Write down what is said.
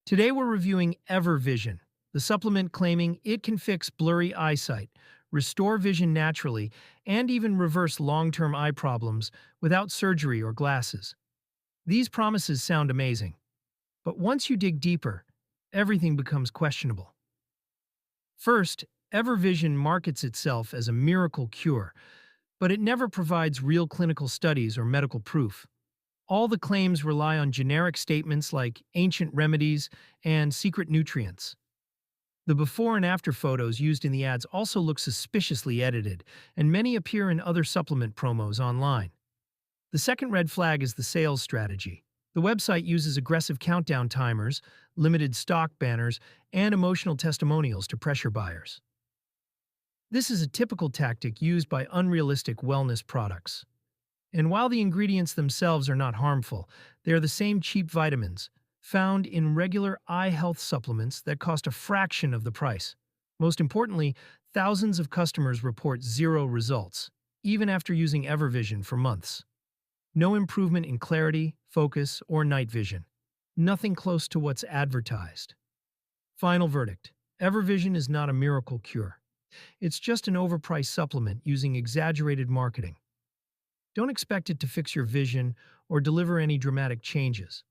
Today we're reviewing EverVision, the supplement claiming it can fix blurry eyesight, restore vision naturally, and even reverse long-term eye problems without surgery or glasses. These promises sound amazing, but once you dig deeper, everything becomes questionable. First, EverVision markets itself as a miracle cure, but it never provides real clinical studies or medical proof. All the claims rely on generic statements like ancient remedies and secret nutrients. The before and after photos used in the ads also look suspiciously edited, and many appear in other supplement promos online. The second red flag is the sales strategy. The website uses aggressive countdown timers, limited stock banners, and emotional testimonials to pressure buyers. This is a typical tactic used by unrealistic wellness products. And while the ingredients themselves are not harmful, they are the same cheap vitamins found in regular eye health supplements that cost a fraction of the price. Most importantly, thousands of customers report zero results, even after using EverVision for months. No improvement in clarity, focus, or night vision. Nothing close to what's advertised. Final verdict: EverVision is not a miracle cure. It's just an overpriced supplement using exaggerated marketing. Don't expect it to fix your vision or deliver any dramatic changes.